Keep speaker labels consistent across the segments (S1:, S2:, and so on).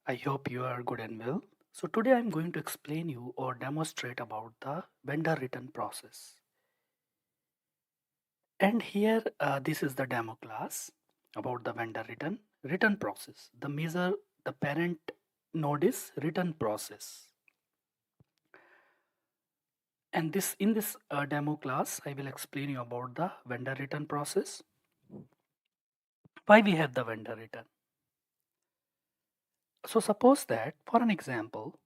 S1: I hope you are good and well. So today I'm going to explain you or demonstrate about the vendor return process. And here this is the demo class about the vendor return process. The parent node is return process. And this in this demo class I will explain you about the vendor return process. Why we have the vendor return. So suppose that for an example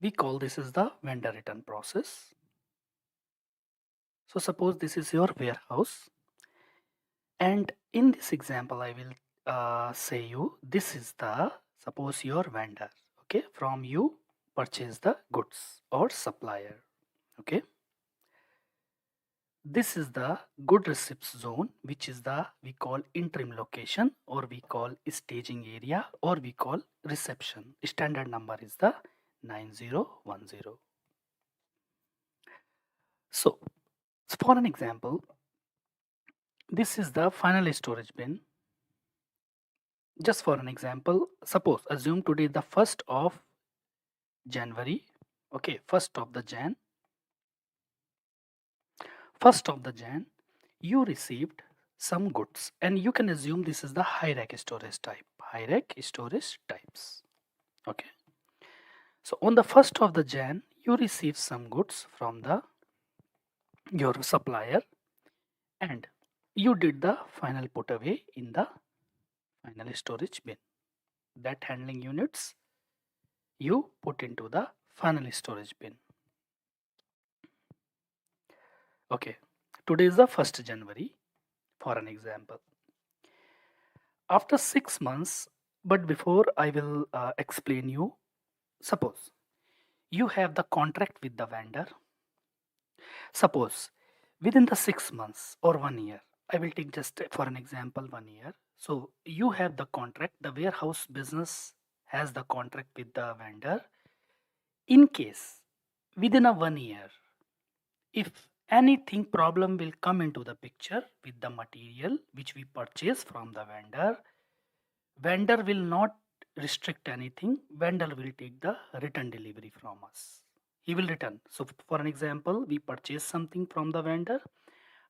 S1: we call this is the vendor return process. So suppose this is your warehouse, and in this example I will say you this is the suppose your vendor. Okay, from you purchase the goods or supplier. Okay, this is the good receipts zone, which is the we call interim location, or we call staging area, or we call reception. Standard number is the 9010. So for an example, this is the final storage bin. Just for an example, suppose assume today the 1st of January. Okay, 1st of the Jan, you received some goods, and you can assume this is the high rack storage type. High rack storage types. Okay. So on the 1st of the Jan, you received some goods from the your supplier, and you did the final put away in the final storage bin. That handling units you put into the final storage bin. Okay, today is the 1st January for an example. After 6 months, but before I will explain you, suppose you have the contract with the vendor. Suppose within the 6 months or 1 year, I will take just for an example 1 year. So you have the contract, the warehouse business has the contract with the vendor. In case within a 1 year, if anything problem will come into the picture with the material which we purchase from the vendor will not restrict anything. Vendor will take the return delivery from us. He will return. So for an example, we purchase something from the vendor.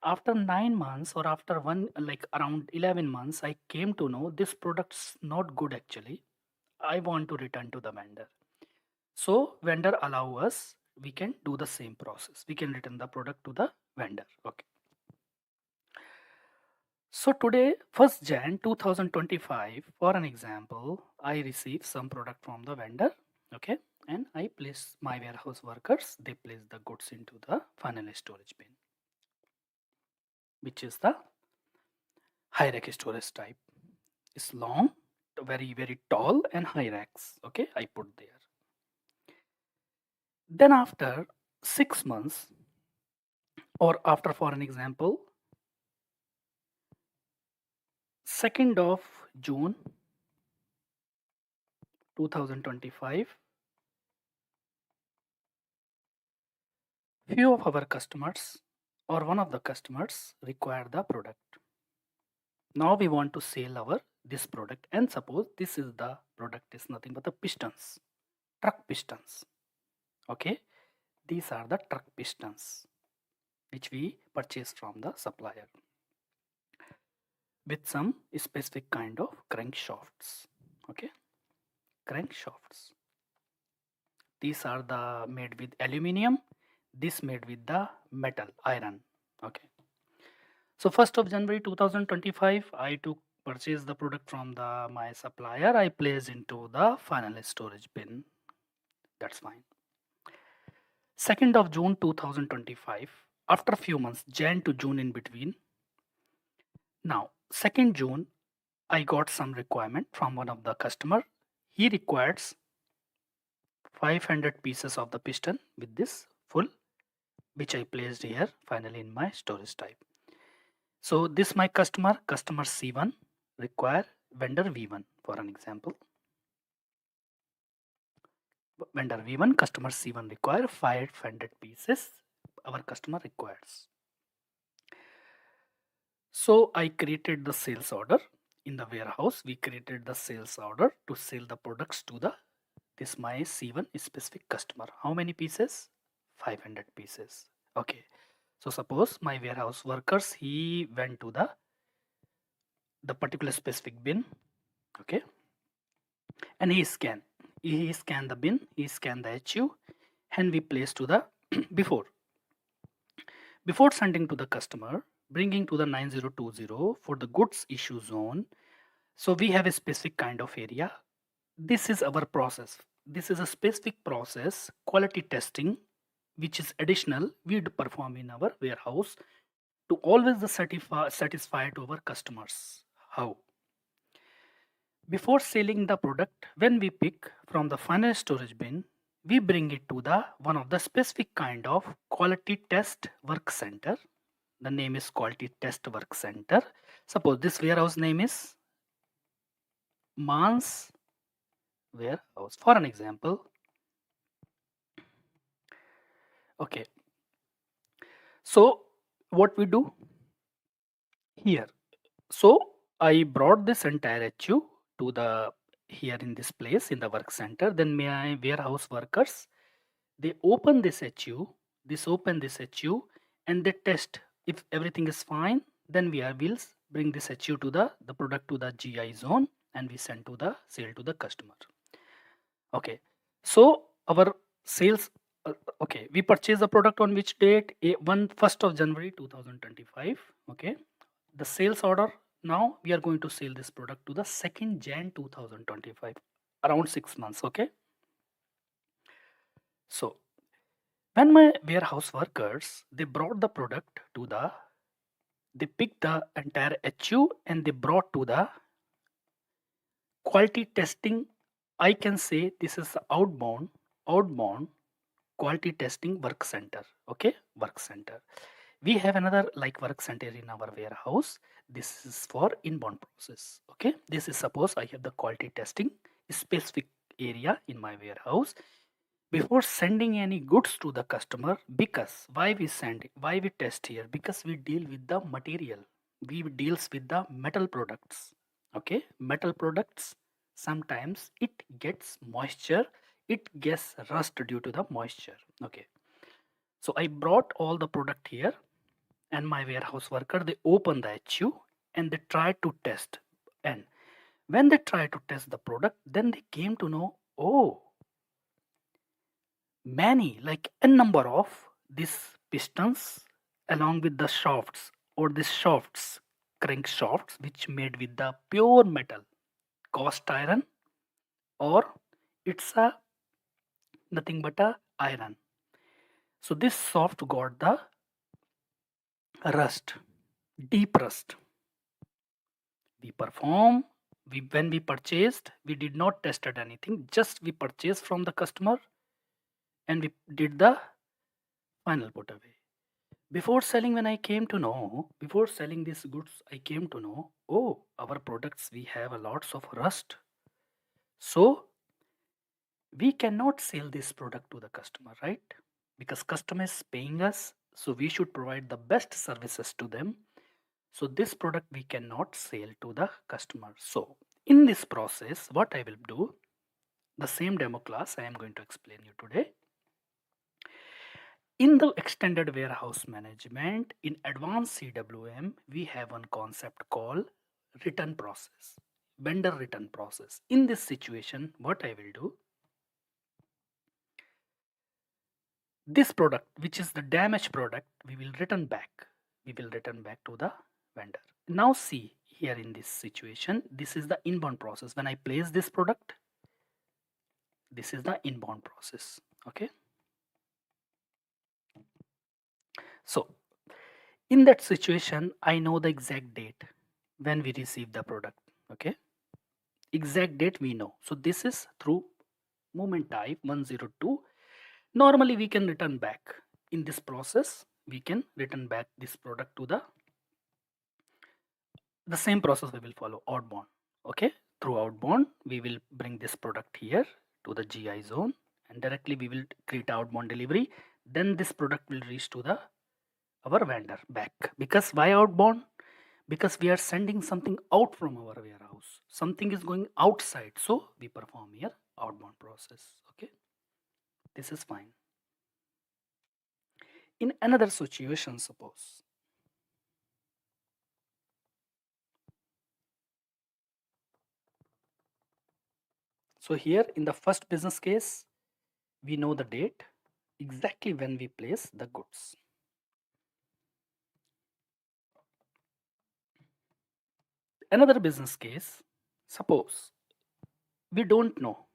S1: After 9 months or after one like around 11 months, I came to know this product's not good actually. I want to return to the vendor. So vendor allow us, we can do the same process. We can return the product to the vendor. Okay. So today, 1st Jan 2025, for an example, I receive some product from the vendor. Okay. And I place my warehouse workers, they place the goods into the final storage bin, which is the high rack storage type. It's long, very, very tall and high racks. Okay. I put there. Then after 6 months, or after, for an example, 2nd of June 2025, few of our customers or one of the customers require the product. Now we want to sell our this product, and suppose this is the product is nothing but the pistons, truck pistons. Okay, these are the truck pistons which we purchase from the supplier with some specific kind of crankshafts. Okay, crankshafts. These are the made with aluminium. This made with the metal iron. Okay. So 1st of January 2025, I took purchase the product from my supplier. I place into the final storage bin. That's fine. 2nd of June 2025, after a few months, Jan to June in between. Now 2nd June, I got some requirement from one of the customer. He requires 500 pieces of the piston with this full, which I placed here finally in my storage type. So this my customer C1 require vendor V1 for an example. Vendor V1, customer C1 require 500 pieces our customer requires. So I created the sales order in the warehouse. We created the sales order to sell the products to the this my C1 specific customer. How many pieces? 500 pieces. Okay. So suppose my warehouse workers, he went to the particular specific bin. Okay. And he scan the bin, he scan the HU, and we place to the before sending to the customer, bringing to the 9020 for the goods issue zone. So we have a specific kind of area. This is our process. This is a specific process, quality testing, which is additional we perform in our warehouse to always the satisfy to our customers. How? Before selling the product, when we pick from the final storage bin, we bring it to the one of the specific kind of quality test work center. The name is quality test work center. Suppose this warehouse name is Mans warehouse for an example. Okay. So what we do here. So I brought this entire HU to the here in this place in the work center. Then my warehouse workers, they open this HU, open this HU, and they test if everything is fine. Then will bring this HU to the product to the GI zone, and we send to the sale to the customer. Okay, so our sales. Okay, we purchase the product on which date? 1st of January 2025. Okay, the sales order. Now we are going to sell this product to the 2nd Jan 2025, around 6 months. Okay, so when my warehouse workers, they brought the product to they picked the entire HU and they brought to the quality testing. I can say this is the outbound quality testing work center. Okay, work center. We have another like work center in our warehouse. This is for inbound process. Okay, this is suppose I have the quality testing specific area in my warehouse before sending any goods to the customer. Because why we test here, because we deal with the material, we deals with the metal products. Okay, metal products, sometimes it gets moisture, it gets rust due to the moisture. Okay, so I brought all the product here, and my warehouse worker, they open the HU and they try to test. And when they try to test the product, then they came to know, oh, many like a number of these pistons along with the shafts, or these shafts, crankshafts, which made with the pure metal, cast iron, or it's a nothing but a iron. So this shaft got the rust, deep rust. We perform, when we purchased, we did not tested anything, just we purchased from the customer and we did the final put away. Before selling, when I came to know, before selling these goods, I came to know, oh, our products, we have a lots of rust. So we cannot sell this product to the customer, right? Because customer is paying us, so we should provide the best services to them. So this product we cannot sell to the customer. So in this process, what I will do, the same demo class I am going to explain you today. In the extended warehouse management, in advanced CWM, we have one concept called return process, vendor return process. In this situation, what I will do, this product, which is the damaged product, we will return back. We will return back to the vendor. Now see here in this situation, this is the inbound process. When I place this product, this is the inbound process. Okay. So in that situation, I know the exact date when we receive the product. Okay, exact date we know. So this is through movement type 102. Normally we can return back. In this process, we can return back this product to the same process we will follow, outbound. Okay, through outbound we will bring this product here to the GI zone, and directly we will create outbound delivery. Then this product will reach to our vendor back. Because why outbound? because we are sending something out from our warehouse. Something is going outside, so we perform here outbound process. Okay, this is fine. In another situation, suppose so here in the first business case, we know the date exactly when we place the goods. Another business case, suppose we don't know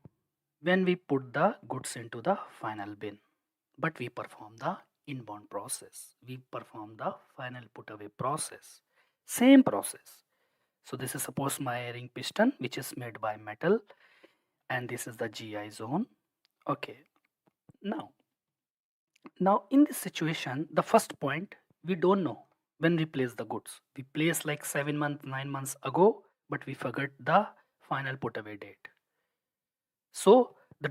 S1: when we put the goods into the final bin, but we perform the inbound process. We perform the final put away process. Same process. So this is suppose my ring piston which is made by metal, and this is the GI zone. Okay. Now in this situation, the first point, we don't know when we place the goods. We place like 7 months, 9 months ago, but we forgot the final put away date. So the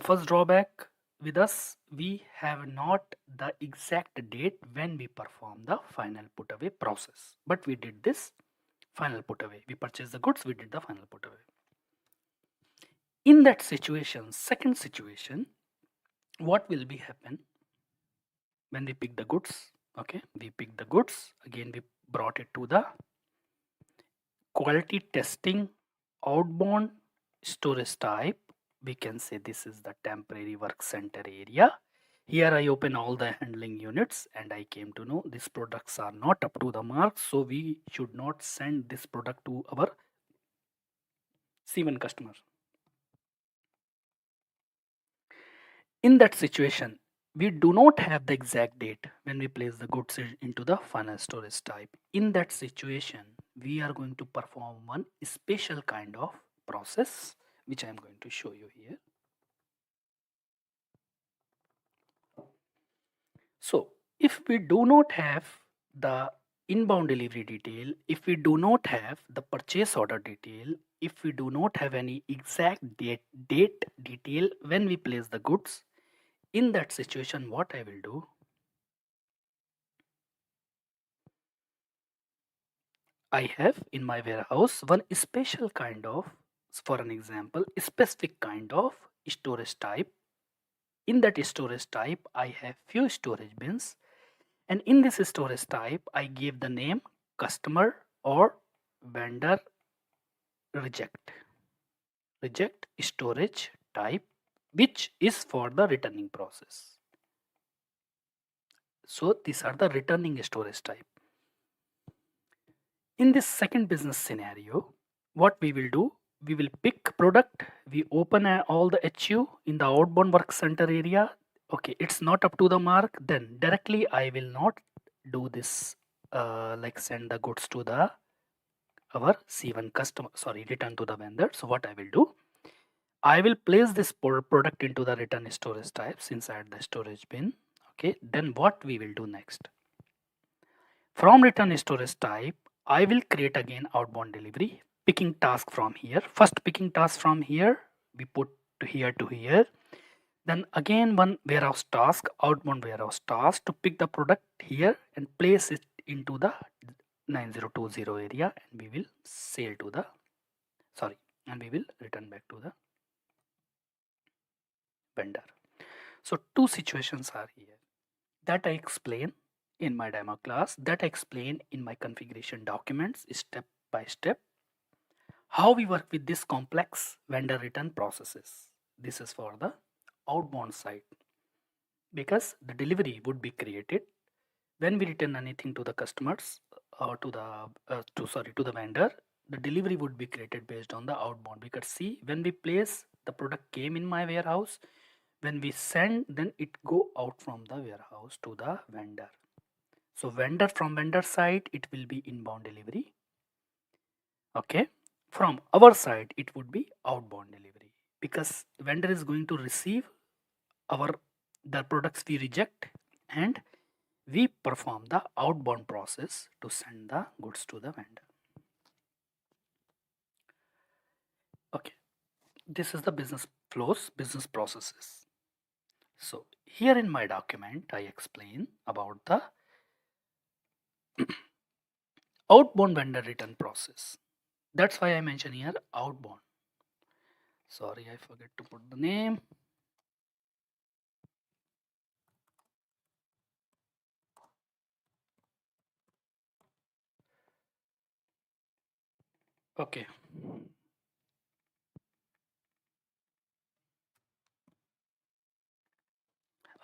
S1: first drawback with us, we have not the exact date when we perform the final put away process, but we did this final put away. We purchased the goods, we did the final put away. In that situation, second situation, what will be happen when we pick the goods? Okay, we pick the goods, again we brought it to the quality testing outbound storage type. We can say this is the temporary work center area. Here I open all the handling units and I came to know these products are not up to the mark, so we should not send this product to our C1 customer. In that situation, we do not have the exact date when we place the goods into the final storage type. In that situation, we are going to perform one special kind of process which I am going to show you here. So if we do not have the inbound delivery detail, if we do not have the purchase order detail, if we do not have any exact date detail when we place the goods, in that situation what I will do, I have in my warehouse one special kind of, for an example, specific kind of storage type. In that storage type, I have few storage bins, and in this storage type, I give the name customer or vendor reject storage type, which is for the returning process. So these are the returning storage type. In this second business scenario, what we will do, we will pick product, we open all the HU in the outbound work center area. Okay, it's not up to the mark, then directly I will not do this like send the goods to the our C1 customer, sorry, return to the vendor. So what I will do, I will place this product into the return storage types inside the storage bin. Okay, then what we will do next, from return storage type, I will create again outbound delivery picking task from here. First picking task from here, we put to here. Then again one warehouse task, outbound warehouse task to pick the product here and place it into the 9020 area, and we will sell to the, sorry, and we will return back to the vendor. So two situations are here that I explain in my demo class, that I explain in my configuration documents step by step, how we work with this complex vendor return processes. This is for the outbound side, because the delivery would be created when we return anything to the customers or to the vendor. The delivery would be created based on the outbound, because see, when we place the product came in my warehouse, when we send, then it go out from the warehouse to the vendor. So vendor, from vendor side it will be inbound delivery. Okay, from our side it would be outbound delivery, because vendor is going to receive our the products we reject, and we perform the outbound process to send the goods to the vendor. Okay, this is the business flows, business processes. So here in my document I explain about the Outbound vendor return process. That's why I mention here outbound. Sorry, I forget to put the name. Okay.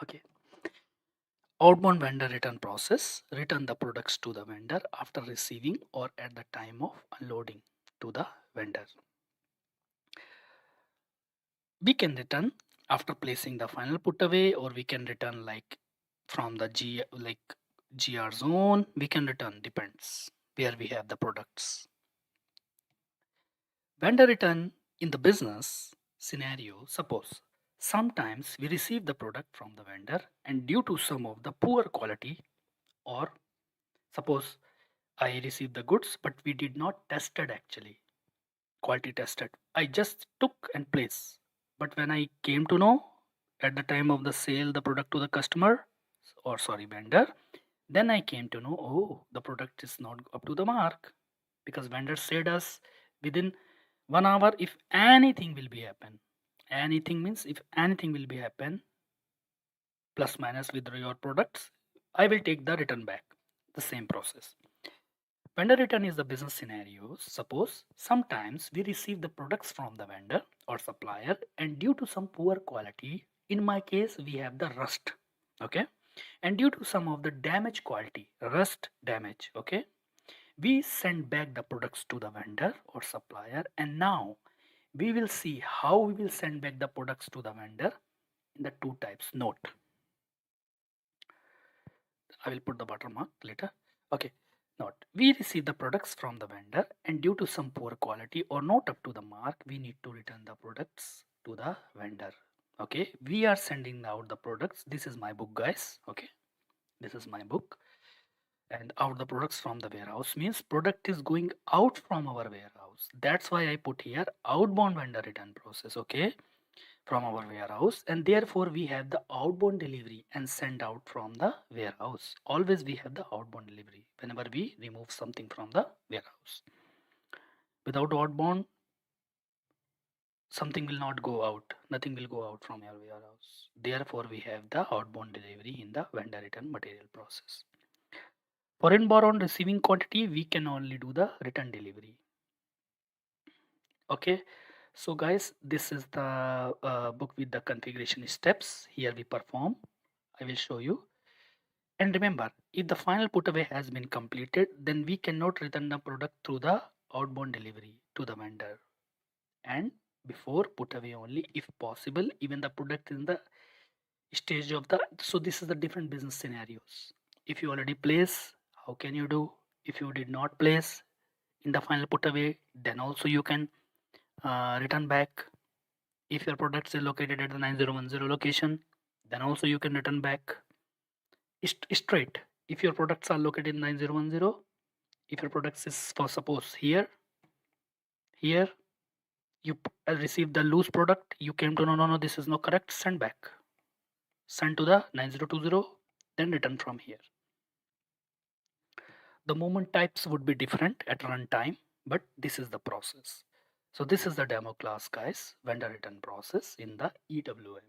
S1: Okay. Outbound vendor return process. Return the products to the vendor after receiving or at the time of unloading to the vendor. We can return after placing the final put away, or we can return like from the GR zone. We can return, depends where we have the products. Vendor return in the business scenario, suppose sometimes we receive the product from the vendor and due to some of the poor quality, or suppose I received the goods but we did not tested actually, quality tested. I just took and placed. But when I came to know at the time of the sale the product to the customer, or sorry vendor, then I came to know, oh, the product is not up to the mark, because vendor said us within 1 hour if anything will be happen. Anything means if anything will be happen, plus minus with your products, I will take the return back. The same process. Vendor return is the business scenario. Suppose sometimes we receive the products from the vendor or supplier and due to some poor quality, in my case we have the rust, okay, and due to some of the damage quality, rust damage, okay, we send back the products to the vendor or supplier, and now we will see how we will send back the products to the vendor in the two types. Note, I will put the watermark later. Okay. Note, we receive the products from the vendor and due to some poor quality or not up to the mark, we need to return the products to the vendor. Okay. We are sending out the products. This is my book, guys. Okay. This is my book. And out the products from the warehouse means product is going out from our warehouse. That's why I put here outbound vendor return process. Okay, from our warehouse, and therefore we have the outbound delivery and send out from the warehouse. Always we have the outbound delivery whenever we remove something from the warehouse. Without outbound, something will not go out, nothing will go out from your warehouse. Therefore we have the outbound delivery in the vendor return material process. For inbound receiving quantity, we can only do the return delivery. Okay, so guys, this is the book with the configuration steps. Here we perform. I will show you. And remember, if the final put away has been completed, then we cannot return the product through the outbound delivery to the vendor. And before put away only, if possible, even the product in the stage of the, so this is the different business scenarios. If you already place, how can you do? If you did not place in the final put away, then also you can return back. If your product is located at the 9010 location, then also you can return back straight. If your products are located in 9010, if your products is for suppose here, you received the loose product, you came to know, no, this is not correct, send back. Send to the 9020, then return from here. The movement types would be different at runtime, but this is the process. So this is the demo class, guys, vendor return process in the EWM.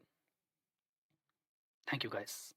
S1: Thank you, guys.